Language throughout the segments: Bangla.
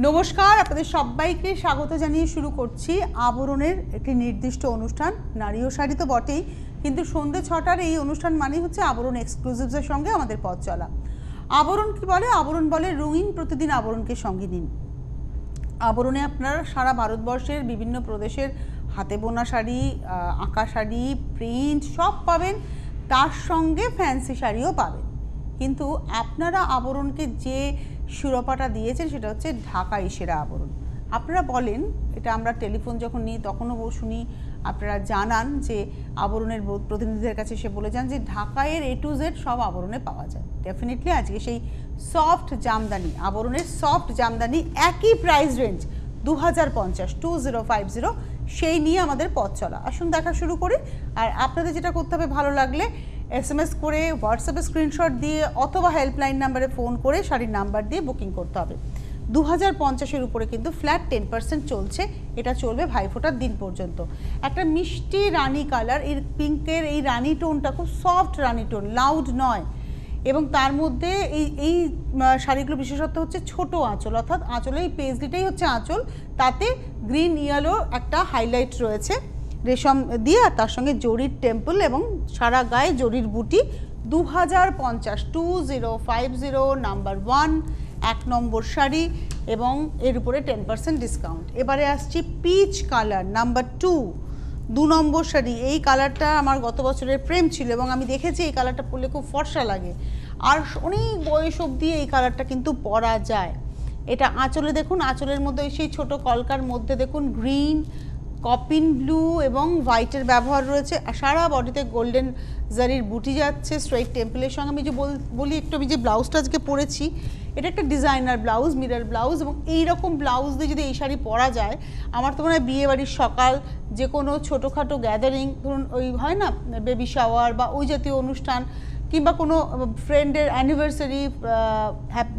নমস্কার, আপনাদের সবাইকে স্বাগত জানিয়ে শুরু করছি আবরণের একটি নির্দিষ্ট অনুষ্ঠান। নারী ও শাড়ি তো বটেই, কিন্তু সন্ধ্যে 6টার এই অনুষ্ঠান মানেই হচ্ছে আবরণ এক্সক্লুসিভসের সঙ্গে আমাদের পথ চলা। আবরণ কি বলে? আবরণ বলে রঙিন প্রতিদিন আবরণকে সঙ্গে নিন। আবরণে আপনারা সারা ভারতবর্ষের বিভিন্ন প্রদেশের হাতে বোনা শাড়ি, আঁকা শাড়ি, প্রিন্ট সব পাবেন, তার সঙ্গে ফ্যান্সি শাড়িও পাবেন। কিন্তু আপনারা আবরণকে যে শিরোপাটা দিয়েছেন সেটা হচ্ছে ঢাকাই সেরা আবরণ। আপনারা বলেন, এটা আমরা টেলিফোন যখন নিই তখনও শুনি, আপনারা জানান যে আবরণের প্রতিনিধিদের কাছে সে বলে যান যে ঢাকায়ের A to Z সব আবরণে পাওয়া যায়। ডেফিনেটলি আজকে সেই সফট জামদানি, আবরণের সফট জামদানি একই প্রাইস রেঞ্জ 2050 সেই নিয়ে আমাদের পথ চলা। আসুন দেখা শুরু করি। আর আপনাদের যেটা করতে হবে, ভালো লাগলে SMS করে, হোয়াটসঅ্যাপে স্ক্রিনশট দিয়ে অথবা হেল্পলাইন নাম্বারে ফোন করে শাড়ির নাম্বার দিয়ে বুকিং করতে হবে। 2050-এর উপরে কিন্তু ফ্ল্যাট 10% চলছে। এটা চলবে ভাইফোঁটার দিন পর্যন্ত। একটা মিষ্টি রানি কালার, এই পিঙ্কের এই রানি টোনটা খুব সফট রানি টোন, লাউড নয়। এবং তার মধ্যে এই শাড়িগুলো বিশেষত্ব হচ্ছে ছোট আঁচল, অর্থাৎ আঁচলে এই পেজলিটাই হচ্ছে আঁচল, তাতে গ্রিন ইয়েলো একটা হাইলাইট রয়েছে রেশম দিয়ে, আর তার সঙ্গে জরির টেম্পল এবং সারা গায়ে জরির বুটি। 2050 নাম্বার 1 1 নম্বর শাড়ি এবং এর উপরে 10% ডিসকাউন্ট। এবারে আসছি পিচ কালার নাম্বার 2 নম্বর শাড়ি। এই কালারটা আমার গত বছরের প্রেম ছিল এবং আমি দেখেছি এই কালারটা পরলে খুব ফর্সা লাগে, আর অনেক বয়স অবধি এই কালারটা কিন্তু পরা যায়। এটা আঁচলে দেখুন, আঁচলের মধ্যে সেই ছোট কলকার মধ্যে দেখুন গ্রিন, কপিন ব্লু এবং হোয়াইটের ব্যবহার রয়েছে। আর সারা বডিতে গোল্ডেন জারির বুটি যাচ্ছে স্ট্রেট টেম্পলের সঙ্গে। আমি যে বলি একটু, আমি যে ব্লাউজটা আজকে পরেছি এটা একটা ডিজাইনার ব্লাউজ, মিরর ব্লাউজ, এবং এইরকম ব্লাউজ দিয়ে যদি এই শাড়ি পরা যায়, আমার তো মনে হয় বিয়ে বাড়ির সকাল, যে কোনো ছোটোখাটো গ্যাদারিং, ধরুন ওই হয় না বেবি শাওয়ার বা ওই জাতীয় অনুষ্ঠান, কিংবা কোনো ফ্রেন্ডের অ্যানিভার্সারি,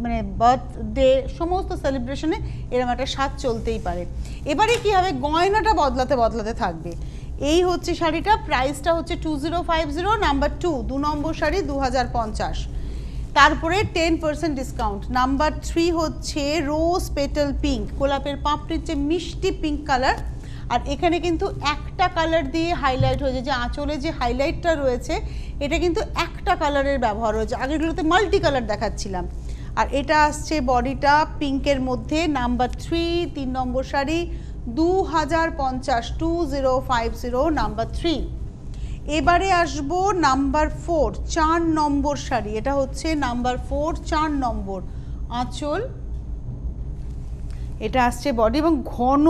মানে বার্থডে, সমস্ত সেলিব্রেশনে এরকম একটা স্বাদ চলতেই পারে। এবারে কি হবে, গয়নাটা বদলাতে থাকবে। এই হচ্ছে শাড়িটা, প্রাইসটা হচ্ছে 2050 নাম্বার 2 নম্বর শাড়ি 2050। তারপরে 10% ডিসকাউন্ট। নাম্বার 3 হচ্ছে রোজ পেটাল পিঙ্ক, গোলাপের পাপড়ির যে মিষ্টি পিঙ্ক কালার। আর এখানে কিন্তু একটা কালার দিয়ে হাইলাইট হয়েছে, যে আঁচলে যে হাইলাইটটা রয়েছে এটা কিন্তু একটা কালারের ব্যবহার হয়েছে, আগেগুলোতে মাল্টি কালার দেখাচ্ছিলাম। আর এটা আসছে বডিটা পিঙ্কের মধ্যে, নাম্বার 3 নম্বর শাড়ি 2050 নাম্বার 3। এবারে আসবো নাম্বার 4 নম্বর শাড়ি। এটা হচ্ছে নাম্বার 4 নম্বর আঁচল, এটা আসছে বডি এবং ঘন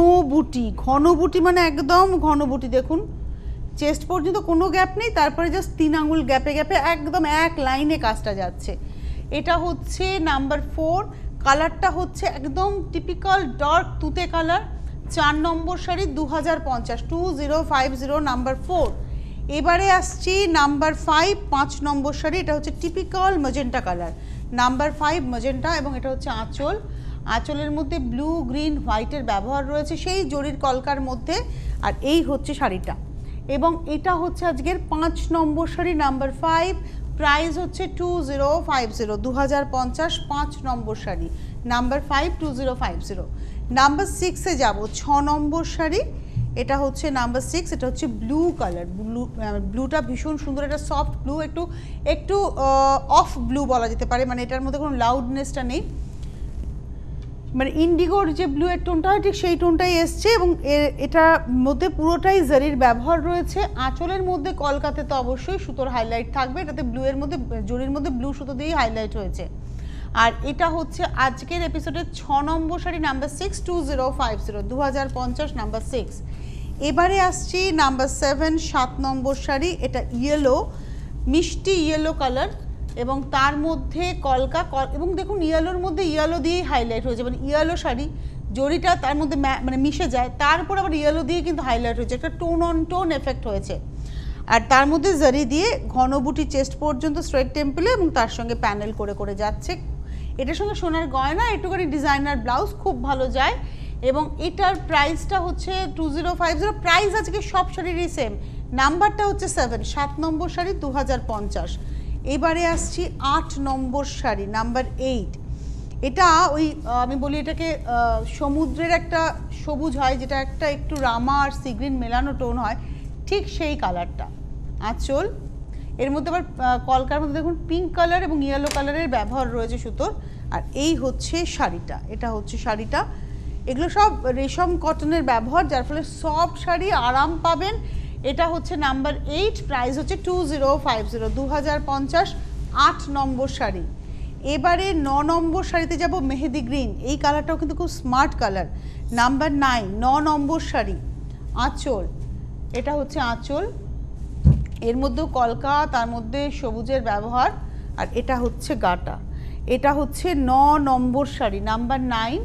বুটি মানে একদম ঘন বুটি। দেখুন চেস্ট পর্যন্ত কোনো গ্যাপ নেই, তারপরে জাস্ট 3 আঙুল গ্যাপে একদম এক লাইনে কাজটা যাচ্ছে। এটা হচ্ছে নাম্বার 4। কালারটা হচ্ছে একদম টিপিক্যাল ডার্ক তুতে কালার। 4 নম্বর শাড়ি 2050 নাম্বার 4। এবারে আসছি নাম্বার 5 নম্বর শাড়ি। এটা হচ্ছে typical magenta colour, number 5 magenta, এবং এটা হচ্ছে আঁচল। আঁচলের মধ্যে ব্লু, গ্রিন, হোয়াইটের ব্যবহার রয়েছে সেই জরির কলকার মধ্যে। আর এই হচ্ছে শাড়িটা, এবং এটা হচ্ছে আজকের 5 নম্বর শাড়ি নাম্বার 5। প্রাইস হচ্ছে 2050 5 নম্বর শাড়ি নাম্বার 5 2050। নাম্বার 6-এ যাব, 6 নম্বর শাড়ি। এটা হচ্ছে নাম্বার 6, এটা হচ্ছে ব্লু কালার। ব্লুটা ভীষণ সুন্দর, এটা সফট ব্লু, একটু অফ ব্লু বলা যেতে পারে, মানে এটার মধ্যে কোনো লাউডনেসটা নেই, মানে ইন্ডিগোর যে ব্লু এর টোনটা হয় ঠিক সেই টোনটাই এসছে। এবং এটার মধ্যে পুরোটাই জারির ব্যবহার রয়েছে। আঁচলের মধ্যে কলকাতে তো অবশ্যই সুতোর হাইলাইট থাকবে, এটাতে ব্লু এর মধ্যে, জরির মধ্যে ব্লু সুতো দিয়েই হাইলাইট হয়েছে। আর এটা হচ্ছে আজকের এপিসোডের 6 নম্বর শাড়ি নাম্বার 6 2050 নাম্বার 6। এবারে আসছি নাম্বার 7 নম্বর শাড়ি। এটা ইয়েলো, মিষ্টি ইয়েলো কালার, এবং তার মধ্যে কলকা, এবং দেখুন ইয়েলোর মধ্যে ইয়েলো দিয়েই হাইলাইট হয়েছে, মানে ইয়েলো শাড়ি, জরিটা তার মধ্যে মানে মিশে যায়, তারপর আবার ইয়েলো দিয়ে কিন্তু হাইলাইট হয়েছে, একটা টোন অন টোন এফেক্ট হয়েছে। আর তার মধ্যে জারি দিয়ে ঘন বুটি চেস্ট পর্যন্ত স্ট্রেট টেম্পলে, এবং তার সঙ্গে প্যানেল করে যাচ্ছে। এটার সঙ্গে সোনার গয়না, একটুখানি ডিজাইনার ব্লাউজ, খুব ভালো যায়। এবং এটার প্রাইসটা হচ্ছে 2050। প্রাইস আজকে সব শাড়িরই সেম, নাম্বারটা হচ্ছে 7 নম্বর শাড়ি 2050। এবারে আসছি 8 নম্বর শাড়ি নাম্বার 8। এটা ওই আমি বলি এটাকে সমুদ্রের একটা সবুজ হয়, যেটা একটা একটু রামা আর সি গ্রিন মেলানো টোন হয়, ঠিক সেই কালারটা আঁচল। এর মধ্যে আবার কলকার মধ্যে দেখুন পিঙ্ক কালার এবং ইয়েলো কালারের ব্যবহার রয়েছে সুতোর। আর এই হচ্ছে শাড়িটা, এটা হচ্ছে শাড়িটা। এগুলো সব রেশম কটনের ব্যবহার, যার ফলে সফট শাড়ি আরাম পাবেন। এটা হচ্ছে নাম্বার 8, প্রাইস হচ্ছে 2050, 2050, 8 নম্বর শাড়ি। এবারে 9 নম্বর শাড়িতে যাব, মেহেদি গ্রিন। এই কালারটাও কিন্তু খুব স্মার্ট কালার। নাম্বার 9, 9 নম্বর শাড়ি, আঁচল। এটা হচ্ছে আঁচল, এর মধ্যেও কলকা, তার মধ্যে সবুজের ব্যবহার। আর এটা হচ্ছে গাটা। এটা হচ্ছে 9 নম্বর শাড়ি, নাম্বার 9,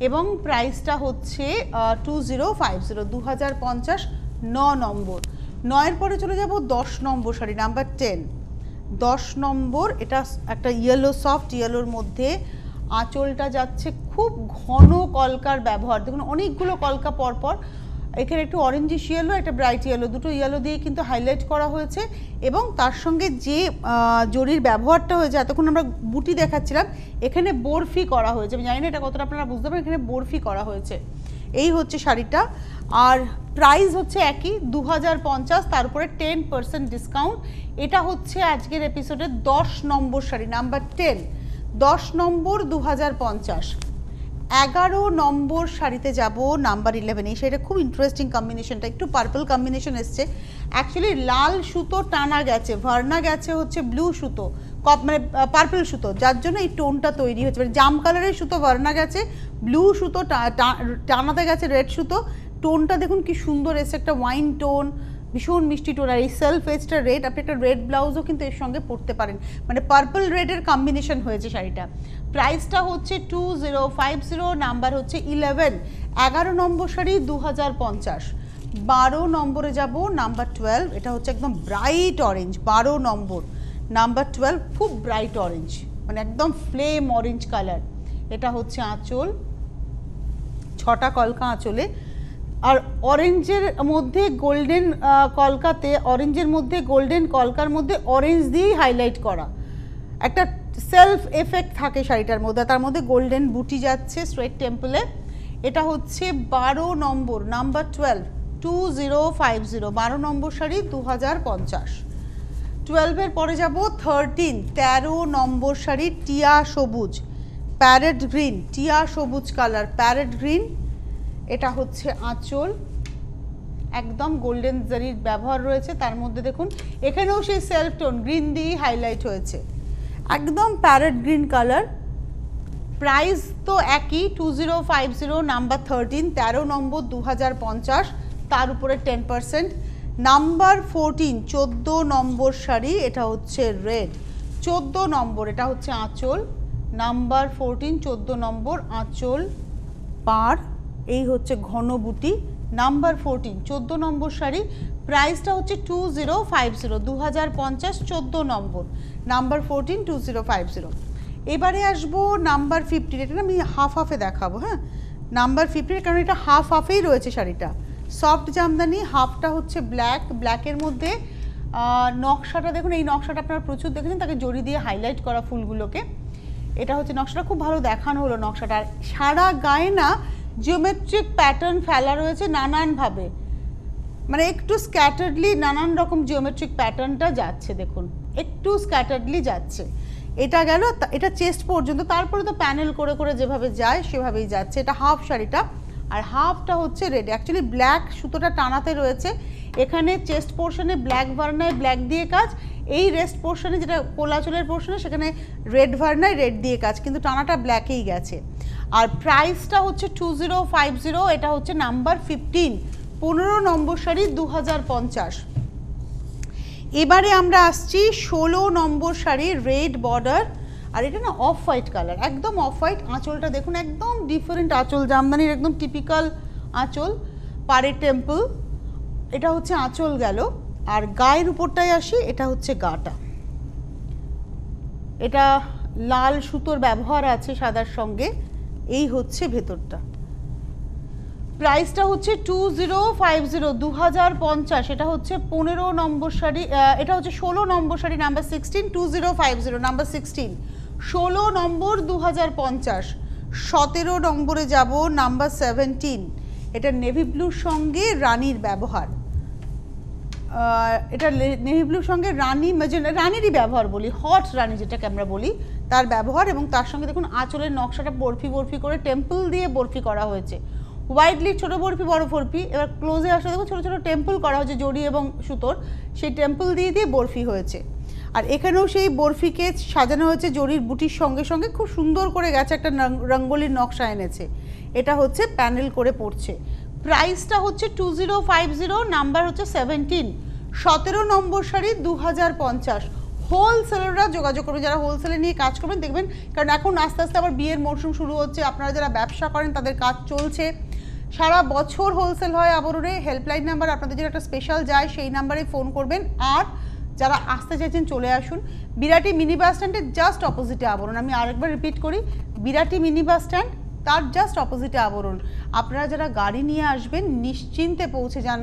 এবং প্রাইসটা হচ্ছে 2050, 2050, 9 নম্বর। 9-এর পরে চলে যাব 10 নম্বর শাড়ি, নাম্বার 10, 10 নম্বর। এটা একটা ইয়েলো, সফট ইয়েলোর মধ্যে আঁচলটা যাচ্ছে খুব ঘন কলকার ব্যবহার। দেখুন অনেকগুলো কলকা পরপর, এখানে একটু অরেঞ্জিশ ইয়েলো, একটা ব্রাইট ইয়েলো, দুটো ইয়েলো দিয়ে কিন্তু হাইলাইট করা হয়েছে। এবং তার সঙ্গে যে জরির ব্যবহারটা হয়েছে, এতক্ষণ আমরা বুটি দেখাচ্ছিলাম, এখানে বরফি করা হয়েছে। আমি জানি না এটা কতটা আপনারা বুঝতে পারেন, এখানে বরফি করা হয়েছে। এই হচ্ছে শাড়িটা। আর প্রাইস হচ্ছে একই, 2050, তার উপরে 10% ডিসকাউন্ট। এটা হচ্ছে আজকের এপিসোডে 10 নম্বর শাড়ি, নাম্বার 10, 10 নম্বর, 2050। 11 নম্বর শাড়িতে যাব, নাম্বার 11। এই শাড়িটা খুব ইন্টারেস্টিং কম্বিনেশনটা, একটু পার্পল কম্বিনেশন এসছে। অ্যাকচুয়ালি লাল সুতো টানা গেছে, ভার্না গেছে হচ্ছে ব্লু সুতো, মানে পার্পল সুতো, যার জন্য এই টোনটা তৈরি হচ্ছে। মানে জাম কালারের সুতো ভার্না গেছে, ব্লু সুতো টানাতে গেছে রেড সুতো। টোনটা দেখুন কি সুন্দর এসছে, একটা ওয়াইন টোন, ভীষণ মিষ্টি টোন। আর এই সেলফ এজটা রেড, আপনি একটা রেড ব্লাউজও কিন্তু এর সঙ্গে পরতে পারেন, মানে পার্পল রেডের কম্বিনেশন হয়েছে শাড়িটা। প্রাইসটা হচ্ছে 2050, নাম্বার হচ্ছে 11, 11 নম্বর শাড়ি, 2050। 12 নম্বরে যাব, নাম্বার 12। এটা হচ্ছে একদম ব্রাইট অরেঞ্জ, 12 নম্বর, নাম্বার 12, খুব ব্রাইট অরেঞ্জ, মানে একদম ফ্লেম অরেঞ্জ কালার। এটা হচ্ছে আঁচল, 6টা কলকা আঁচলে। আর অরেঞ্জের মধ্যে গোল্ডেন কলকাতে, অরেঞ্জের মধ্যে গোল্ডেন কলকার মধ্যে অরেঞ্জ দিয়েই হাইলাইট করা, একটা সেলফ এফেক্ট থাকে শাড়িটার মধ্যে। তার মধ্যে গোল্ডেন বুটি যাচ্ছে স্ট্রেট টেম্পলে। এটা হচ্ছে 12 নম্বর, নাম্বার 12, 2050, 12 নম্বর শাড়ি, 2050। 12-এর পরে যাব 13, 13 নম্বর শাড়ি, টিয়া সবুজ, প্যারেট গ্রিন, টিয়া সবুজ কালার, প্যারেট গ্রিন। এটা হচ্ছে আঁচল, একদম গোল্ডেন জারির ব্যবহার রয়েছে। তার মধ্যে দেখুন এখানেও সেই সেলফ টোন গ্রিন দিয়ে হাইলাইট হয়েছে, একদম প্যারেট গ্রিন কালার। প্রাইস তো একই, 2050, নাম্বার 13, 13 নম্বর, 2050, তার উপরে 10%। নাম্বার 14, 14 নম্বর শাড়ি, এটা হচ্ছে রেড, 14 নম্বর, এটা হচ্ছে আঁচল, নাম্বার 14, 14 নম্বর, আঁচল পাড়। এই হচ্ছে ঘন বুটি, নাম্বার 14, 14 নম্বর শাড়ি। প্রাইসটা হচ্ছে 2050, 2050, 14 নম্বর, নাম্বার 14, 2050। এবারে আসবো নাম্বার 15। এটা আমি হাফ হাফে দেখাবো, হ্যাঁ, নাম্বার 15, কারণ এটা হাফ হাফেই রয়েছে শাড়িটা। সফট জামদানি, হাফটা হচ্ছে ব্ল্যাক, ব্ল্যাকের মধ্যে নকশাটা দেখুন, এই নকশাটা আপনারা প্রচুর দেখেছেন, তাকে জড়ি দিয়ে হাইলাইট করা ফুলগুলোকে। এটা হচ্ছে নকশাটা, খুব ভালো দেখানো হলো নকশাটা। আর সারা গায়ে না জিওমেট্রিক প্যাটার্ন ফেলা রয়েছে নানানভাবে, মানে একটু স্ক্যাটার্ডলি নানান রকম জিওমেট্রিক প্যাটার্নটা যাচ্ছে, দেখুন একটু স্ক্যাটার্ডলি যাচ্ছে। এটা গেল, এটা চেস্ট পর্যন্ত, তারপরে তো প্যানেল করে করে যেভাবে যায় সেভাবেই যাচ্ছে। এটা হাফ শাড়িটা, আর হাফটা হচ্ছে রেড। অ্যাকচুয়ালি ব্ল্যাক সুতোটা টানাতে রয়েছে, এখানে চেস্ট পোর্শনে ব্ল্যাক ভার্নায় ব্ল্যাক দিয়ে কাজ, এই রেস্ট পোর্শনে যেটা কোলাচলের পোর্শনে সেখানে রেড ভার্নায় রেড দিয়ে কাজ, কিন্তু টানাটা ব্ল্যাকেই গেছে। আর প্রাইসটা হচ্ছে 2050, এটা হচ্ছে নাম্বার 15, 15 নম্বর শাড়ি, 2050। এবারে আমরা আসছি 16 নম্বর শাড়ি, রেড বর্ডার। আর এটা না অফ হোয়াইট কালার, একদম অফ হোয়াইট। আঁচলটা দেখুন একদম ডিফারেন্ট আঁচল, জামদানির একদম টিপিক্যাল আঁচল, পাড়ে টেম্পল। এটা হচ্ছে আঁচল গেল। আর গায়ের উপরটায় আসি, এটা হচ্ছে গাটা। এটা লাল সুতোর ব্যবহার আছে সাদার সঙ্গে। এই হচ্ছে ভেতরটা। প্রাইসটা হচ্ছে 2050, 2050। এটা হচ্ছে 15 নম্বর শাড়ি, এটা হচ্ছে 16 নম্বর শাড়ি, নাম্বার 16, 2050, নাম্বার 16, 16 নম্বর 2050। 17 নম্বরে যাব নাম্বার 17, এটা নেভি ব্লুর সঙ্গে রানীর ব্যবহার। এটা নেভি ব্লুর সঙ্গে রানীরই ব্যবহার বলি, হট রানী যেটাকে আমরা বলি, তার ব্যবহার। এবং তার সঙ্গে দেখুন আঁচলের নকশাটা বরফি বরফি করে টেম্পল দিয়ে বরফি করা হয়েছে। ওয়াইডলি ছোট বরফি বড় বরফি, এবার ক্লোজে আসলে দেখো ছোটো ছোটো টেম্পল করা হয়েছে জড়ি এবং সুতোর, সেই টেম্পল দিয়ে দিয়ে বরফি হয়েছে। আর এখানেও সেই বরফিকে সাজানো হয়েছে জরির বুটির সঙ্গে সঙ্গে, খুব সুন্দর করে গেছে, একটা রঙ্গোলির নকশা এনেছে। এটা হচ্ছে প্যানেল করে পড়ছে। প্রাইসটা হচ্ছে 2050, নাম্বার হচ্ছে 17, 17 নম্বর শাড়ি 2050। হোলসেলাররা যোগাযোগ করবেন, যারা হোলসেলে নিয়ে কাজ করবেন দেখবেন, কারণ এখন আস্তে আস্তে আবার বিয়ের মরশুম শুরু হচ্ছে, আপনারা যারা ব্যবসা করেন তাদের কাজ চলছে, সারা বছর হোলসেল হয় আবরণে। হেল্পলাইন নাম্বার আপনাদের জন্য একটা স্পেশাল যায়, সেই নাম্বারে ফোন করবেন। আর যারা আসতে চাইছেন চলে আসুন বিরাটি মিনি বাস স্ট্যান্ডের জাস্ট অপোজিটে আবরণ। আমি আরেকবার রিপিট করি, বিরাটি মিনি বাস স্ট্যান্ড, তার জাস্ট অপোজিটে আবরণ। আপনারা যারা গাড়ি নিয়ে আসবেন নিশ্চিন্তে পৌঁছে যান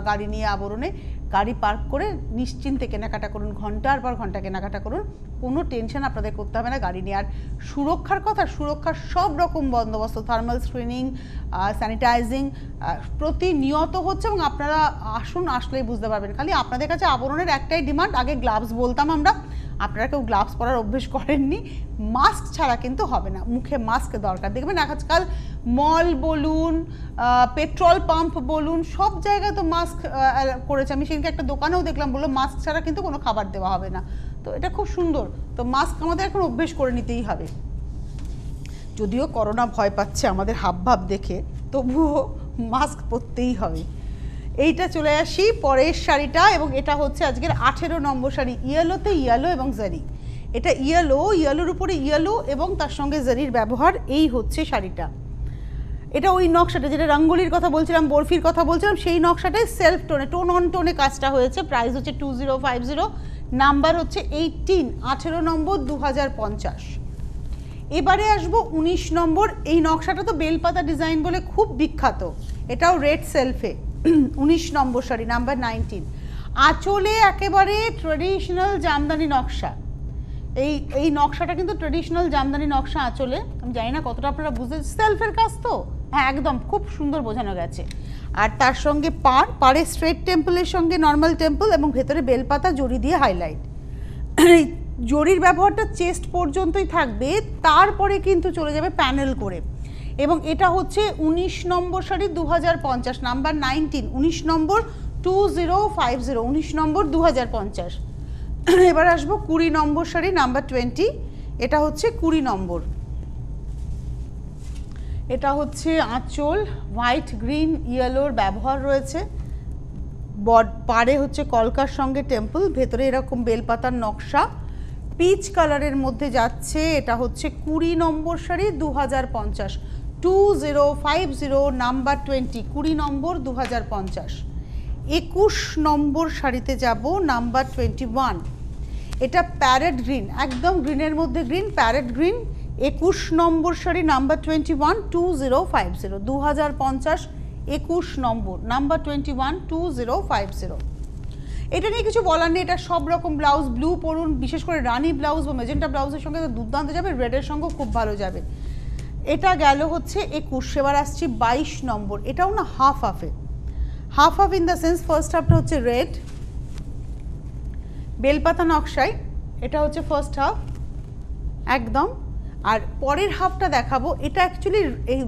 গাড়ি নিয়ে আবরণে, গাড়ি পার্ক করে নিশ্চিন্তে কেনাকাটা করুন, ঘন্টার পর ঘন্টা কেনাকাটা করুন, কোনো টেনশন আপনাদের করতে হবে না গাড়ি নিয়ে। আর সুরক্ষার কথা, সুরক্ষার সব রকম বন্দোবস্ত, থার্মাল স্ক্রিনিং, স্যানিটাইজিং প্রতিনিয়ত হচ্ছে, এবং আপনারা আসুন, আসলেই বুঝতে পারবেন। খালি আপনাদের কাছে আবরণের একটাই ডিমান্ড, আগে গ্লাভস বলতাম আমরা, আপনারা কেউ গ্লাভস পরার অভ্যেস করেননি, মাস্ক ছাড়া কিন্তু হবে না, মুখে মাস্ক দরকার। দেখবেন আজকাল মল বলুন, পেট্রোল পাম্প বলুন, সব জায়গায় তো মাস্ক করেছে। আমি সেদিনকে একটা দোকানেও দেখলাম, বললো মাস্ক ছাড়া কিন্তু কোনো খাবার দেওয়া হবে না। তো এটা খুব সুন্দর, তো মাস্ক আমাদের এখন অভ্যেস করে নিতেই হবে। যদিও করোনা ভয় পাচ্ছে আমাদের হাবভাব দেখে, তবুও মাস্ক পরতেই হবে। এইটা চলে আসি পরের শাড়িটা, এবং এটা হচ্ছে আজকের 18 নম্বর শাড়ি, ইয়েলোতে ইয়েলো এবং জারি। এটা ইয়েলোর উপরে ইয়েলো এবং তার সঙ্গে জারির ব্যবহার, এই হচ্ছে শাড়িটা। এটা ওই নকশাটা যেটা রঙ্গোলির কথা বলছিলাম, বরফির কথা বলছিলাম, সেই নকশাটাই সেলফ টোনে, টোন অন টোনে কাজটা হয়েছে। প্রাইস হচ্ছে 2050, নাম্বার হচ্ছে 18, 18 নম্বর 2050। এবারে আসবো 19 নম্বর। এই নকশাটা তো বেলপাতা ডিজাইন বলে খুব বিখ্যাত, এটাও রেড সেলফে। 19 নম্বর শাড়ি, নাম্বার 19। আঁচলে একেবারে ট্রেডিশনাল জামদানি নকশা। এই নকশাটা কিন্তু ট্রেডিশনাল জামদানি নকশা আঁচলে। আমি জানি না কতটা আপনারা বুঝতে, সেলফের কাজ তো, হ্যাঁ একদম খুব সুন্দর বোঝানো গেছে। আর তার সঙ্গে পাড়ে স্ট্রেট টেম্পলের সঙ্গে নর্মাল টেম্পল, এবং ভেতরে বেলপাতা জড়ি দিয়ে হাইলাইট। জরির ব্যবহারটা চেস্ট পর্যন্তই থাকবে, তারপরে কিন্তু চলে যাবে প্যানেল করে। এবং এটা হচ্ছে 19 নম্বর শাড়ি 2050, নাম্বার 19, 19 নম্বর 2050, 19 নম্বর 2050। এবার আসবো 20 নম্বর শাড়ি, নাম্বার 20, এটা হচ্ছে 20 নম্বর। এটা হচ্ছে আঁচল, হোয়াইট গ্রিন ইয়েলোর ব্যবহার রয়েছে, পাড়ে হচ্ছে কলকার সঙ্গে টেম্পল, ভেতরে এরকম বেলপাতার নকশা, পিচ কালারের মধ্যে যাচ্ছে। এটা হচ্ছে 20 নম্বর শাড়ি 2050, 2050, নাম্বার 20, 20 নম্বর 2050। 21 নম্বর শাড়িতে যাব, নাম্বার 21। এটা প্যারেট গ্রিন, একদম গ্রিনের মধ্যে গ্রিন, প্যারেট গ্রিন। 21 নম্বর শাড়ি, নাম্বার 21, 2050, 2050, 21 নম্বর, নাম্বার 21, 2050। এটা নিয়ে কিছু বলার নেই, এটা সব রকম ব্লাউজ, ব্লু পরুন, বিশেষ করে রানি ব্লাউজ বা মেজেন্টা ব্লাউজের সঙ্গে তো দুর্দান্ত যাবে, রেডের সঙ্গেও খুব ভালো যাবে। এটা গেল হচ্ছে 21। এবার আসছি 22 নম্বর। এটাও না হাফ হাফে, half half in the sense, first হাফটা হচ্ছে রেড বেলপাতা নকশায়, এটা হচ্ছে ফার্স্ট হাফ একদম। আর পরের হাফটা দেখাবো, এটা অ্যাকচুয়ালি এই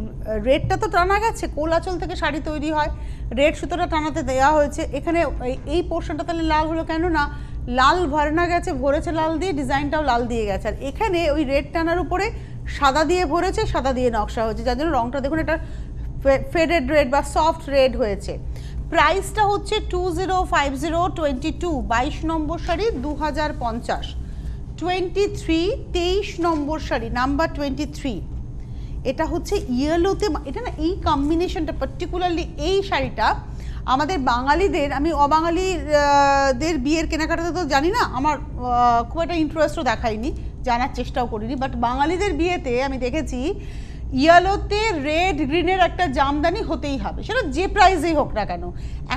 রেডটা তো টানা গেছে, কোলাচল থেকে শাড়ি তৈরি হয়, রেড সুতোটা টানাতে দেওয়া হয়েছে। এখানে এই পোর্শনটা তাহলে লাল হলো কেন, না লাল ভরানা গেছে, ভরেছে লাল দিয়ে, ডিজাইনটাও লাল দিয়ে গেছে। আর এখানে ওই রেড টানার উপরে সাদা দিয়ে ভরেছে, সাদা দিয়ে নকশা হয়েছে, যার জন্য রঙটা দেখুন এটা ফেডেড রেড বা সফট রেড হয়েছে। প্রাইসটা হচ্ছে 2050, 22, 22 নম্বর শাড়ি 2050। 23, 23 নম্বর শাড়ি, নাম্বার 23। এটা হচ্ছে ইয়েলোতে, এটা না এই কম্বিনেশনটা পার্টিকুলারলি এই শাড়িটা আমাদের বাঙালিদের, আমি অবাঙালিদের বিয়ের কেনাকাটাতে তো জানি না, আমার খুব একটা ইন্টারেস্টও দেখায়নি, জানার চেষ্টাও করিনি, বাট বাঙালিদের বিয়েতে আমি দেখেছি ইয়েলোতে রেড গ্রিনের একটা জামদানি হতেই হবে, সেটা যে প্রাইসেই হোক না কেন।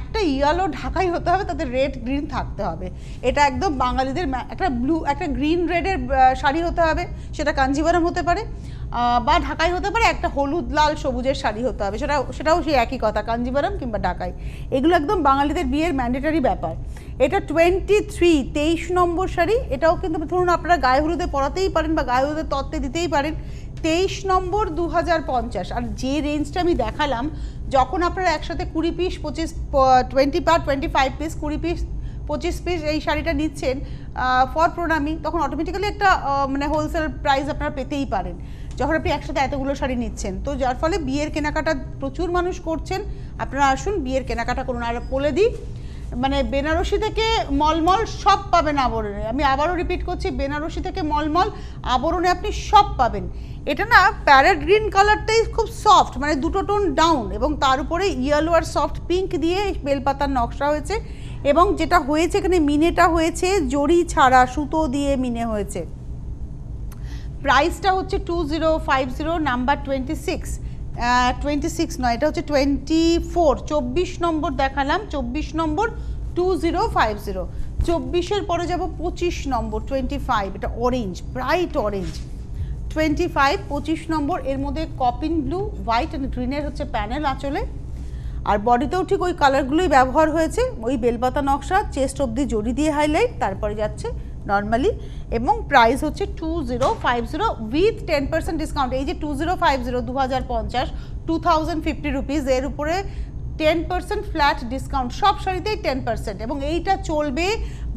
একটা একটা ইয়েলো ঢাকাই হতে হবে, তাতে রেড গ্রিন থাকতে হবে। এটা একদম বাঙালিদের একটা ব্লু একটা গ্রিন রেডের শাড়ি হতে হবে, সেটা কাঞ্জিভারাম হতে পারে বা ঢাকাই হতে পারে, একটা হলুদ লাল সবুজের শাড়ি হতে হবে, সেটাও সেই একই কথা, কাঞ্জিভারাম কিংবা ঢাকাই। এগুলো একদম বাঙালিদের বিয়ের ম্যান্ডেটারি ব্যাপার। এটা 23 নম্বর শাড়ি। এটাও কিন্তু ধরুন আপনারা গায়ে হলুদে পরাতেই পারেন বা গায়ে হলুদের তত্ত্বে দিতেই পারেন। 23 নম্বর 2050। আর যে রেঞ্জটা আমি দেখালাম, যখন আপনারা একসাথে 20 পিস 25 পিস 20 পিস 25 পিস এই শাড়িটা নিচ্ছেন ফর প্রণামী, তখন অটোমেটিক্যালি একটা মানে হোলসেল প্রাইস আপনারা পেতেই পারেন যখন আপনি একসাথে এতগুলো শাড়ি নিচ্ছেন। তো যার ফলে বিয়ের কেনাকাটা প্রচুর মানুষ করছেন। আপনারা আসুন, বিয়ের কেনাকাটা করুন। আর বলে দিই, মানে বেনারসি থেকে মলমল সব পাবেন আবরণে। আমি আবারও রিপিট করছি, বেনারসি থেকে মলমল আবরণে আপনি সব পাবেন। এটা না প্যারেট গ্রিন কালারটাই খুব সফট, মানে দুটো টোন ডাউন, এবং তার উপরে ইয়েলো আর সফট পিঙ্ক দিয়ে বেলপাতার নকশা হয়েছে। এবং যেটা হয়েছে এখানে মিনেটা হয়েছে জরি ছাড়া, সুতো দিয়ে মিনে হয়েছে। প্রাইসটা হচ্ছে 2050, নাম্বার 26 নয়, এটা হচ্ছে 24 নম্বর দেখালাম, 24 নম্বর 2050। 24-এর পরে যাব 25 নম্বর 25, এটা অরেঞ্জ, ব্রাইট অরেঞ্জ। 25 নম্বর, এর মধ্যে কপিন ব্লু, হোয়াইট অ্যান্ড গ্রিনের হচ্ছে প্যানেল আঁচলে, আর বডিতেও ঠিক ওই কালারগুলোই ব্যবহার হয়েছে, ওই বেলপাতা নকশা, চেস্ট অবধি জড়ি দিয়ে হাইলাইট, তারপরে যাচ্ছে নর্মালি। এবং প্রাইস হচ্ছে 2050 উইথ 10% ডিসকাউন্ট। এই যে 2050 2050 2050 রুপিস, এর উপরে 10% ফ্ল্যাট ডিসকাউন্ট, সব শাড়িতেই 10%। এবং এইটা চলবে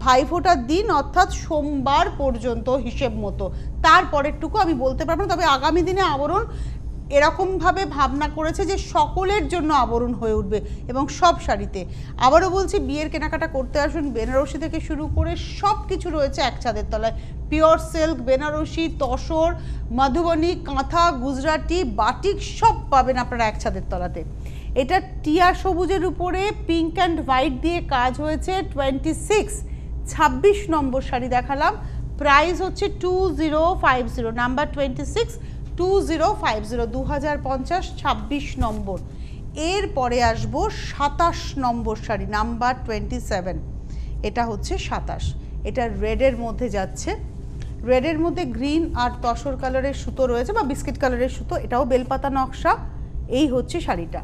ভাইফোঁটার দিন, অর্থাৎ সোমবার পর্যন্ত হিসেব মতো। তারপরেরটুকু আমি বলতে পারবো না, তবে আগামী দিনে আবরণ এরকমভাবে ভাবনা করেছে যে সকলের জন্য আবরণ হয়ে উঠবে এবং সব শাড়িতে। আবারও বলছি, বিয়ের কেনাকাটা করতে আসুন, বেনারসি থেকে শুরু করে সব কিছু রয়েছে এক ছাদের তলায়। পিওর সিল্ক, বেনারসি, তসর, মধুবনী, কাঁথা, গুজরাটি, বাটিক সব পাবেন আপনারা এক ছাদের তলাতে। এটা টিয়া সবুজের উপরে পিঙ্ক অ্যান্ড হোয়াইট দিয়ে কাজ হয়েছে। 26 নম্বর শাড়ি দেখালাম, প্রাইস হচ্ছে 2050, নাম্বার 26 2050 2050, 26 নম্বর। এরপরে আসবো 27 নম্বর শাড়ি, নাম্বার 27, এটা হচ্ছে 27। এটা রেডের মধ্যে যাচ্ছে, রেডের মধ্যে গ্রিন আর তসর কালারের সুতো রয়েছে বা বিস্কিট কালারের সুতো, এটাও বেলপাতা নকশা। এই হচ্ছে শাড়িটা,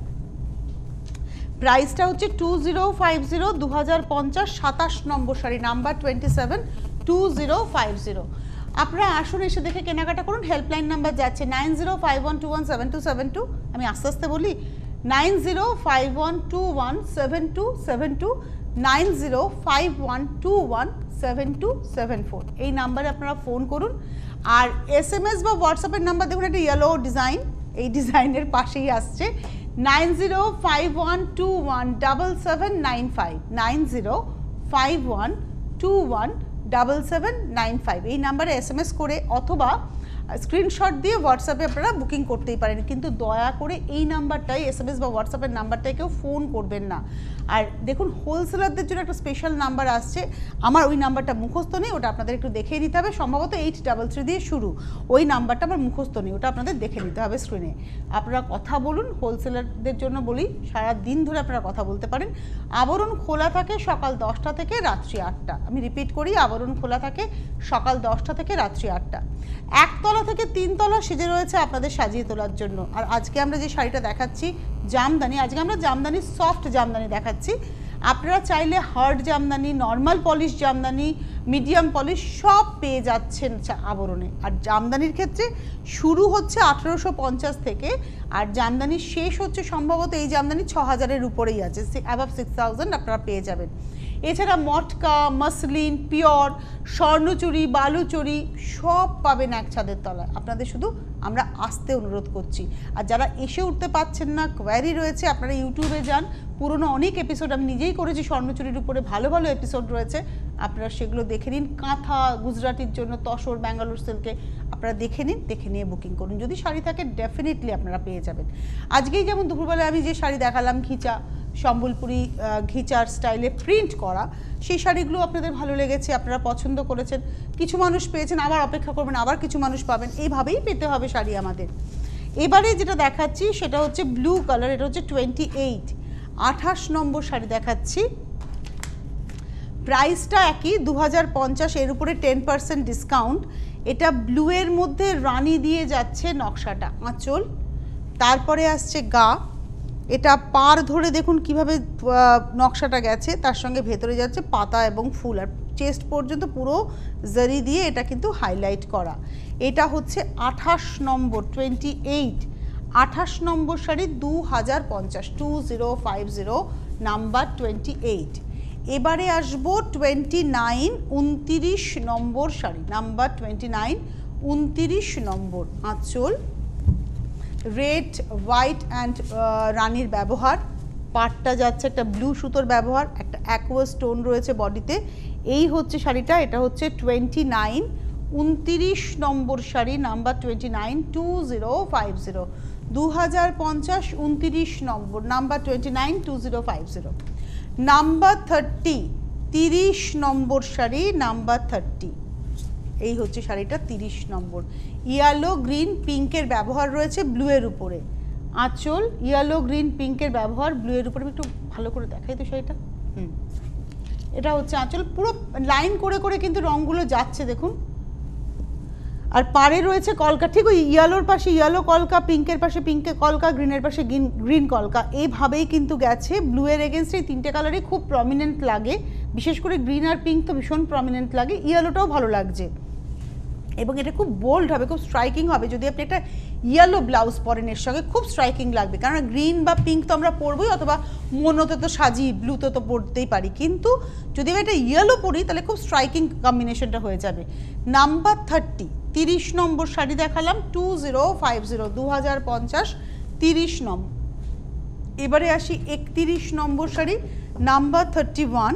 প্রাইসটা হচ্ছে 2050 2050, 27 নম্বর শাড়ি, নাম্বার 27 2050। আপনারা আসুন, এসে দেখে কেনাকাটা করুন। হেল্পলাইন নাম্বার যাচ্ছে 9051217272। আমি আস্তে আস্তে বলি, 9051217272, 9051217274। এই নাম্বারে আপনারা ফোন করুন। আর SMS বা হোয়াটসঅ্যাপের নাম্বার দেখুন, একটা ইয়েলো ডিজাইন, এই ডিজাইনের পাশেই আসছে, 9051217795, 9051217795। এই নাম্বারে SMS করে অথবা স্ক্রিনশট দিয়ে হোয়াটসঅ্যাপে আপনারা বুকিং করতেই পারেন। কিন্তু দয়া করে এই নাম্বারটাই, SMS বা হোয়াটসঅ্যাপের নাম্বারটাই কেউ ফোন করবেন না। আর দেখুন, হোলসেলারদের জন্য একটা স্পেশাল নাম্বার আসছে, আমার ওই নাম্বারটা মুখস্থ নেই, ওটা আপনাদের একটু দেখে নিতে হবে, সম্ভবত 833 দিয়ে শুরু। ওই নাম্বারটা আমার মুখস্থ নেই, ওটা আপনাদের দেখে নিতে হবে স্ক্রিনে। আপনারা কথা বলুন, হোলসেলারদের জন্য বলি, সারা দিন ধরে আপনারা কথা বলতে পারেন। আবরণ খোলা থাকে সকাল 10টা থেকে রাত্রি 8টা। আমি রিপিট করি, আবরণ খোলা থাকে সকাল 10টা থেকে রাত্রি 8টা। একতলা থেকে 3 তলা সেজে রয়েছে আপনাদের সাজিয়ে তোলার জন্য। আর আজকে আমরা যে শাড়িটা দেখাচ্ছি জামদানি, আজকে আমরা জামদানি, সফট জামদানি দেখাচ্ছি। আপনারা চাইলে hard Jamdani, normal polish Jamdani, medium polish সব পেয়ে যাচ্ছেন আবরণে। আর জামদানির ক্ষেত্রে শুরু হচ্ছে 1850 থেকে, আর জামদানি শেষ হচ্ছে সম্ভবত, এই জামদানি 6000-এর উপরেই আছে, অ্যাবাভ 6000 আপনারা পেয়ে যাবেন। এছাড়া মটকা, মাসলিন, পিওর, স্বর্ণচুরি, বালুচুরি সব পাবেন এক ছাদের তলায়। আপনাদের শুধু আমরা আসতে অনুরোধ করছি। আর যারা এসে উঠতে পারছেন না, কোয়ারি রয়েছে, আপনারা ইউটিউবে যান, পুরনো অনেক এপিসোড আমি নিজেই করেছি স্বর্ণচুরির উপরে, ভালো ভালো এপিসোড রয়েছে, আপনারা সেগুলো দেখে নিন। কাঁথা, গুজরাটির জন্য তসর, ব্যাঙ্গালোর সিল্কে আপনারা দেখে নিন, দেখে নিয়ে বুকিং করুন। যদি শাড়ি থাকে ডেফিনেটলি আপনারা পেয়ে যাবেন। আজকেই যেমন দুপুরবেলায় আমি যে শাড়ি দেখালাম, ঘিচা, সম্বলপুরি ঘিচার স্টাইলে প্রিন্ট করা, সেই শাড়িগুলো আপনাদের ভালো লেগেছে, আপনারা পছন্দ করেছেন, কিছু মানুষ পেয়েছেন, আবার অপেক্ষা করবেন, আবার কিছু মানুষ পাবেন, এইভাবেই পেতে হবে শাড়ি আমাদের। এবারে যেটা দেখাচ্ছি সেটা হচ্ছে ব্লু কালার, এটা হচ্ছে 28। 28 নম্বর শাড়ি দেখাচ্ছি, প্রাইসটা একই 2050, এর উপরে 10% ডিসকাউন্ট। এটা ব্লু এর মধ্যে রানী দিয়ে যাচ্ছে নকশাটা, আঁচল, তারপরে আসছে গা, এটা পার ধরে দেখুন কিভাবে নকশাটা গেছে, তার সঙ্গে ভেতরে যাচ্ছে পাতা এবং ফুল, আর চেস্ট পর্যন্ত পুরো জারি দিয়ে এটা কিন্তু হাইলাইট করা। এটা হচ্ছে 28 নম্বর, 28 নম্বর শাড়ি 2050, 2050 নাম্বার 28। এবারে আসবো 29, 29 নম্বর শাড়ি, নাম্বার 29, 29 নম্বর, আঁচল, রেড, হোয়াইট অ্যান্ড রানীর ব্যবহার, পাটটা যাচ্ছে একটা ব্লু সুতোর ব্যবহার, একটা অ্যাকোয়া স্টোন রয়েছে বডিতে। এই হচ্ছে শাড়িটা, এটা হচ্ছে 29, 29 নম্বর শাড়ি, নাম্বার 29, 2050, 2050, 29 নম্বর, নাম্বার 29, 2050। নাম্বার 30, 30 নম্বর শাড়ি, নাম্বার 30। এই হচ্ছে শাড়িটা 30 নম্বর, ইয়েলো গ্রিন পিঙ্কের ব্যবহার রয়েছে ব্লু এর উপরে, আঁচল, ইয়েলো গ্রিন পিঙ্কের ব্যবহার ব্লু এর উপরে। একটু ভালো করে দেখাই তো শাড়িটা, এটা হচ্ছে আঁচল, পুরো লাইন করে করে কিন্তু রঙগুলো যাচ্ছে দেখুন। আর পাড়ে রয়েছে কলকা, ঠিক ওই ইয়েলোর পাশে ইয়েলো কলকা, পিঙ্কের পাশে পিঙ্কে কলকা, গ্রিনের পাশে গ্রিন কলকা, এইভাবেই কিন্তু গেছে। ব্লু এর এগেনস্টে এই তিনটে কালারই খুব প্রমিনেন্ট লাগে, বিশেষ করে গ্রিন আর পিঙ্ক তো ভীষণ প্রমিনেন্ট লাগে, ইয়েলোটাও ভালো লাগছে এবং এটা খুব বোল্ড হবে, খুব স্ট্রাইকিং হবে। যদি আপনি একটা ইয়েলো ব্লাউজ পরেন এর সঙ্গে খুব স্ট্রাইকিং লাগবে, কারণ গ্রিন বা পিঙ্ক তো আমরা পরবই, অথবা মোনোতে তো সাজি, ব্লুতে তো পরতেই পারি, কিন্তু যদি আমি একটা ইয়েলো পরি তাহলে খুব স্ট্রাইকিং কম্বিনেশনটা হয়ে যাবে। নাম্বার 30, 30 নম্বর শাড়ি দেখালাম, 2050, 2050, 30 নম্বর। এবারে আসি 31 নম্বর শাড়ি, নাম্বার 31।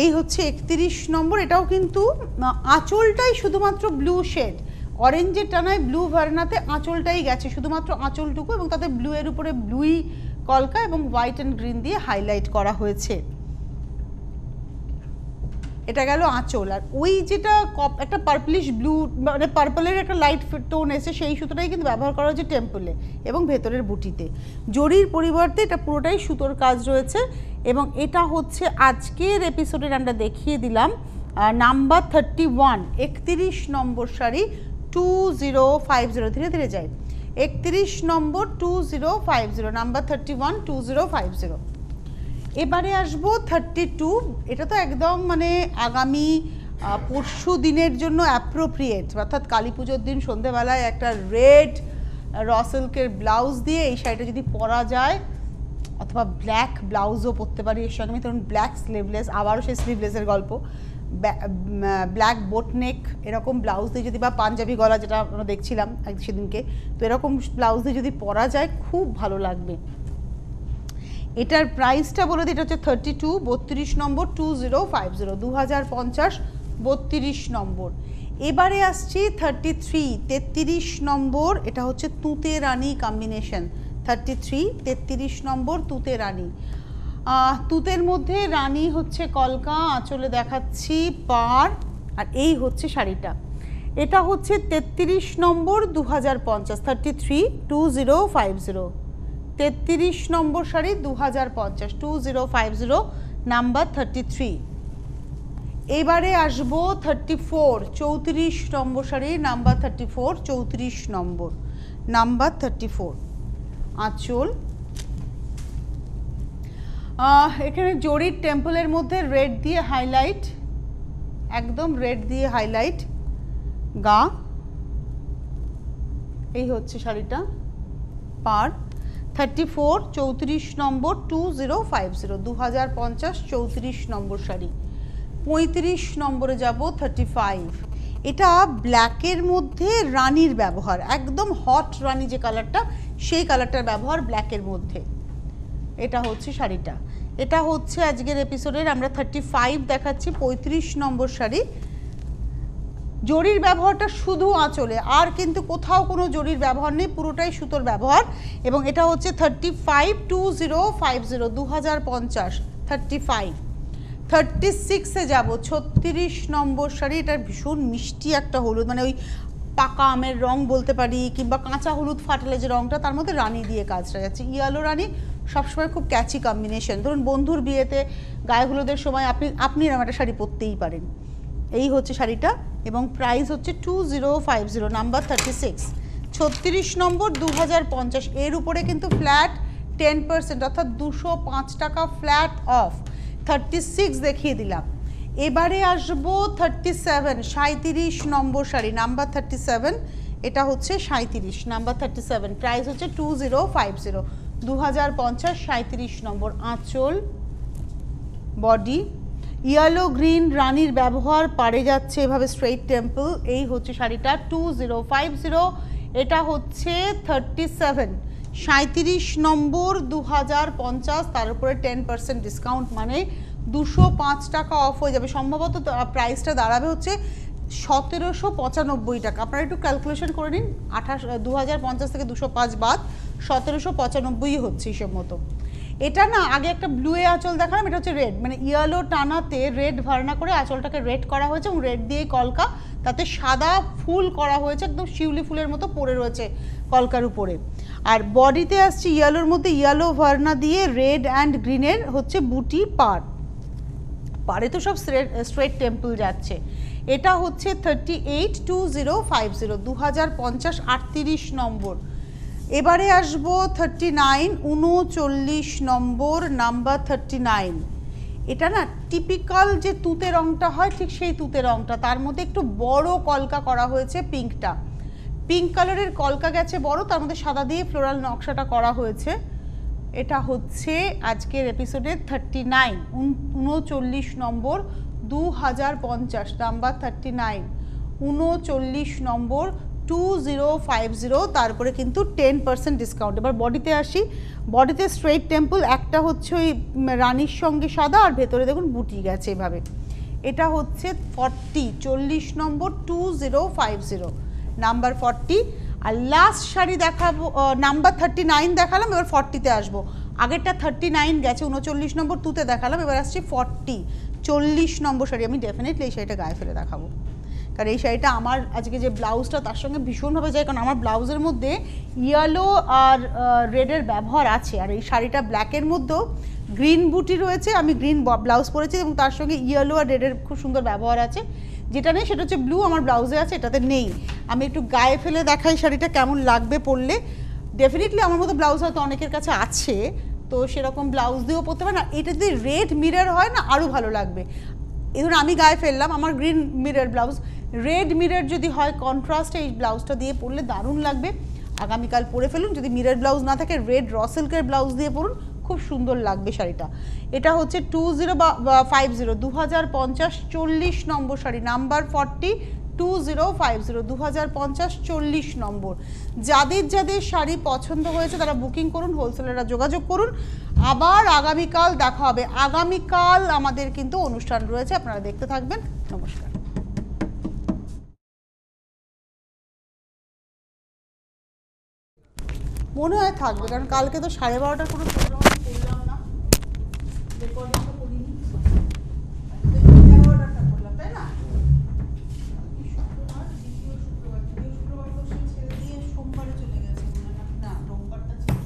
এই হচ্ছে 31 নম্বর, এটাও কিন্তু আঁচলটাই শুধুমাত্র ব্লু শেড, অরেঞ্জের টানায় ব্লু ভার্নাতে আঁচলটাই গেছে, শুধুমাত্র আঁচলটুকু, এবং তাতে ব্লু এর উপরে ব্লুই কলকা এবং হোয়াইট অ্যান্ড গ্রিন দিয়ে হাইলাইট করা হয়েছে। এটা গেল আঁচল। আর ওই যেটা একটা পার্পলিশ ব্লু, মানে পার্পলের একটা লাইট টোন এসে, সেই সুতোটাই কিন্তু ব্যবহার করা হয়েছে টেম্পলে এবং ভেতরের বুটিতে। জরির পরিবর্তে এটা পুরোটাই সুতোর কাজ রয়েছে, এবং এটা হচ্ছে আজকের এপিসোডের আমরা দেখিয়ে দিলাম নাম্বার 31, 31 নম্বর শাড়ি, 2050, ধীরে ধীরে যাই, 31 নম্বর, 2050, নাম্বার 31, 2050। এবারে আসবো 32, এটা তো একদম মানে আগামী পরশু দিনের জন্য অ্যাপ্রোপ্রিয়েট, অর্থাৎ কালী পুজোর দিন সন্ধেবেলায় একটা রেড র সিল্কের ব্লাউজ দিয়ে এই শাড়িটা যদি পরা যায়, অথবা ব্ল্যাক ব্লাউজও পরতে পারি এর সঙ্গে, ধরুন ব্ল্যাক স্লিভলেস, আবারও সেই স্লিভলেসের গল্প, ব্ল্যাক বোটনেক এরকম ব্লাউজ দিয়ে যদি, বা পাঞ্জাবি গলা যেটা আমরা দেখছিলাম সেদিনকে, তো এরকম ব্লাউজ দিয়ে যদি পরা যায় খুব ভালো লাগবে। এটার প্রাইসটা বলে দিই, এটা হচ্ছে 32, 32 নম্বর, 2050, 2050, 32 নম্বর। এবারে আসছি 33, 33 নম্বর, এটা হচ্ছে তুঁতে রানী কম্বিনেশন, 33, 33 নম্বর, তুঁতে রানী। তুঁতের মধ্যে রানী হচ্ছে কলকা, আঁচলে দেখাচ্ছি পাড়, আর এই হচ্ছে শাড়িটা। এটা হচ্ছে 33 নম্বর, 2050, 33, 2050, 33 নম্বর শাড়ি, 2050, 2050, নাম্বার 33। এবারে আসবো 34, 34 নম্বর শাড়ি, নাম্বার 34, 34 নম্বর, নাম্বার 34, আঁচল। এখানে জরির টেম্পলের মধ্যে রেড দিয়ে হাইলাইট, একদম রেড দিয়ে হাইলাইট, গা, এই হচ্ছে শাড়িটা, পাড়। 34, 34 নম্বর, 2050, 2050, 34 নম্বর শাড়ি। 35 নম্বরে যাব, 35। এটা ব্ল্যাকের মধ্যে রানীর ব্যবহার, একদম হট রানী যে কালারটা, সেই কালারটার ব্যবহার ব্ল্যাকের মধ্যে। এটা হচ্ছে শাড়িটা, এটা হচ্ছে আজকের এপিসোডের আমরা 35 দেখাচ্ছি, 35 নম্বর শাড়ি। জরির ব্যবহারটা শুধু আঁচলে, আর কিন্তু কোথাও কোনো জরির ব্যবহার নেই, পুরোটাই সুতোর ব্যবহার। এবং এটা হচ্ছে 35, 2050, 2050, 35। 36-এ যাব, 36 নম্বর শাড়ি। এটা ভীষণ মিষ্টি একটা হলুদ, মানে ওই পাকা আমের রং বলতে পারি, কিংবা কাঁচা হলুদ ফাটালে যে রংটা, তার মধ্যে রানী দিয়ে কাজটা যাচ্ছে, ইয়েলো রানী, সবসময় খুব ক্যাচি কম্বিনেশন। ধরুন বন্ধুর বিয়েতে গায়ে হলুদের সময় আপনি এরকম একটা শাড়ি পরতেই পারেন। এই হচ্ছে শাড়িটা এবং প্রাইস হচ্ছে 2050, নাম্বার 36, 36 নম্বর, 2050। এর উপরে কিন্তু ফ্ল্যাট 10%, অর্থাৎ 205 টাকা ফ্ল্যাট অফ। 36 দেখিয়ে দিলাম। এবারে আসবো 37, 37 নম্বর শাড়ি, নাম্বার 37। এটা হচ্ছে 37, নাম্বার 37, প্রাইস হচ্ছে 2050, 2050, 37 নম্বর। আঁচল, বডি ইয়েলো গ্রিন রানীর ব্যবহার, পাড়ে যাচ্ছে এভাবে স্ট্রেইট টেম্পল। এই হচ্ছে শাড়িটা 2050। এটা হচ্ছে 37, 37 নম্বর, 2050, তার উপরে 10% ডিসকাউন্ট, মানে 205 টাকা অফ হয়ে যাবে। সম্ভবত প্রাইসটা দাঁড়াবে হচ্ছে 1795 টাকা। আপনারা একটু ক্যালকুলেশন করে নিন, 2050 থেকে 205 বাদ 1795 হচ্ছে হিসেব মতো। এটা না আগে একটা ব্লুয়ে আঁচল দেখালাম, এটা হচ্ছে রেড, মানে ইয়েলো টানাতে রেড ভার্না করে আঁচলটাকে রেড করা হয়েছে এবং রেড দিয়ে কলকা, তাতে সাদা ফুল করা হয়েছে, একদম শিউলি ফুলের মতো পড়ে রয়েছে কলকার উপরে। আর বডিতে আসছে ইয়েলোর মধ্যে ইয়েলো ভার্না দিয়ে রেড অ্যান্ড গ্রিনের হচ্ছে বুটি পার, পারে তো সব স্ট্রেট টেম্পল যাচ্ছে। এটা হচ্ছে 38, 2050, 2050, 38 নম্বর। এবারে আসবো 39, 39 নম্বর, নাম্বার 39। এটা না টিপিক্যাল যে তুতে রঙটা হয়, ঠিক সেই তুতে রঙটা, তার মধ্যে একটু বড় কলকা করা হয়েছে, পিঙ্কটা, পিঙ্ক কালারের কলকা গেছে বড়, তার মধ্যে সাদা দিয়ে ফ্লোরাল নকশাটা করা হয়েছে। এটা হচ্ছে আজকের এপিসোডের 39, 39 নম্বর, 2050, নাম্বার 39, 39 নম্বর, 2050, তারপরে কিন্তু 10% ডিসকাউন্ট। এবার বডিতে আসি, বডিতে স্ট্রেইট টেম্পল, একটা হচ্ছে ওই রানীর সঙ্গে সাদা, আর ভেতরে দেখুন বুটি গেছে এভাবে। এটা হচ্ছে 40, 40 নম্বর, 2050, নাম্বার 40। আর লাস্ট শাড়ি দেখাবো, নাম্বার 39 দেখালাম, এবার 40-তে আসবো। আগেরটা 39 গেছে, 39 নম্বর তুতে দেখালাম, এবার আসছি 40, 40 নম্বর শাড়ি। আমি ডেফিনেটলি এই শাড়িটা গায়ে ফেলে দেখাবো, কারণ এই শাড়িটা আমার আজকে যে ব্লাউজটা তার সঙ্গে ভীষণভাবে যায়, কারণ আমার ব্লাউজের মধ্যে ইয়েলো আর রেডের ব্যবহার আছে, আর এই শাড়িটা ব্ল্যাকের মধ্যেও গ্রিন বুটি রয়েছে, আমি গ্রিন ব্লাউজ পরেছি এবং তার সঙ্গে ইয়েলো আর রেডের খুব সুন্দর ব্যবহার আছে। যেটা নেই সেটা হচ্ছে ব্লু, আমার ব্লাউজে আছে, এটাতে নেই। আমি একটু গায়ে ফেলে দেখাই শাড়িটা কেমন লাগবে পরলে। ডেফিনেটলি আমার মতো ব্লাউজ হয়তো অনেকের কাছে আছে, তো সেরকম ব্লাউজ দিয়েও পরতে পারে না। এটা যদি রেড মিরর হয় না আরও ভালো লাগবে। এই ধরুন আমি গায়ে ফেললাম, আমার green mirror blouse, red mirror যদি হয় কন্ট্রাস্টে এই ব্লাউজটা দিয়ে পরলে দারুণ লাগবে। আগামীকাল পরে ফেলুন, যদি মিরর ব্লাউজ না থাকে রেড র সিল্কের ব্লাউজ দিয়ে পরুন, খুব সুন্দর লাগবে শাড়িটা। এটা হচ্ছে 2050, 2050, 40 নম্বর শাড়ি, নাম্বার 40, 2050, 2050, 40 নম্বর। যাদের যাদের শাড়ি পছন্দ হয়েছে তারা বুকিং করুন, হোলসেলাররা যোগাযোগ করুন। আবার আগামীকাল দেখা হবে। আগামীকাল আমাদের কিন্তু অনুষ্ঠান রয়েছে, আপনারা দেখতে থাকবেন। নমস্কার। মনে হয় থাকবে, কারণ কালকে তো 12:30টার কোনো প্রোগ্রাম করলাম না, রেকর্ডিংটা করিনি, 11:30টা করলাম, তাই না? শুক্রবার, দ্বিতীয় শুক্রবার, তৃতীয় শুক্রবার তো সে ছেড়ে দিয়ে সোমবারে চলে গেছে, না রোববারটা ছিল।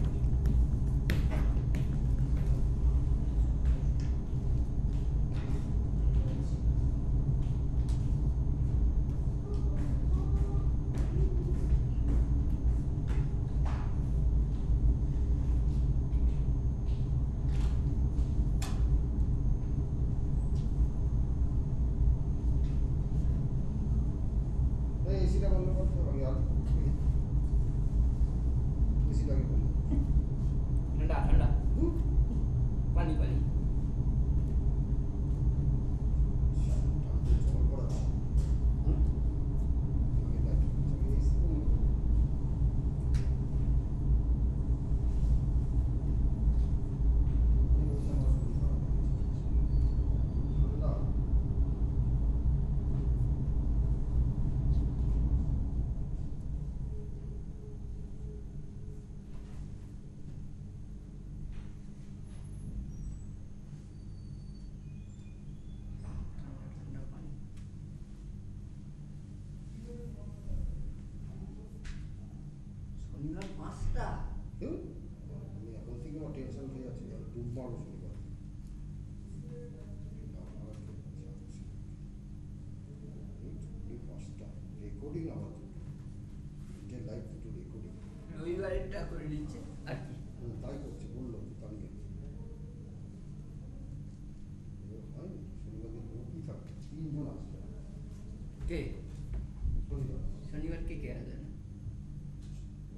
এসিটা বন্ধ করতে হবে, এসিটা কি বন্ধ? ठंडा ठंडा पानी पानी মরো শনিবার পাঁচটা রেকর্ডিং আবার দুটো লাইভ দুটো রেকর্ডিং রবিবারেরটা করে দিচ্ছে আর কি। তাই করছে বললো তো তামিল হয় শনিবার দিন লোকই থাকবে 3 জন আসবে কে শনিবার শনিবার কে আসবে না?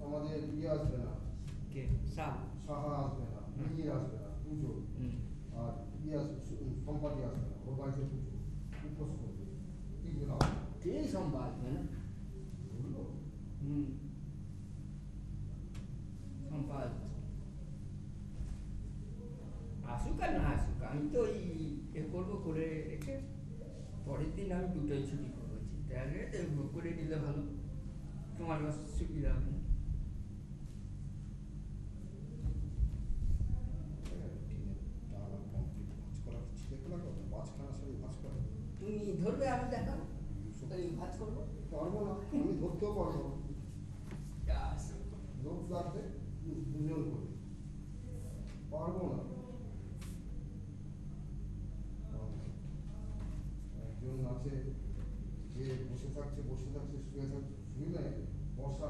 আমাদের ইয়ে আসবে না কে সাহ সাহা আসবে না মিহির আসবে না পুজো আর ইয়ে আসবে সম্পাদি আসবে না ওর বাড়িতে পুজো উপোস করবে 3 জন আসবে কে সম্ভব আসবে না? বললো সম্পাদ আসুক আর না আসুক, আমি তো ওই করবো করে রেখে পরের দিন আমি দুটোই ছুটি করবো, চিন্তা আগে করে নিলে ভালো, তোমার সুবিধা হবে না। টানা কমপ্লিট ভাঁজ করা হচ্ছে দেখো না কথা মাঝখানা সাথে ভাঁজ করা তুমি ধরবে, আমি দেখাবো, তাহলে ভাজ করবো। পারবো না আমি ধরতেও পারবো না লোক লাগবে 2 জন করে পারবো না একজন আছে যে বসে থাকছে শুয়ে থাকছে শুয়ে নেয় বসা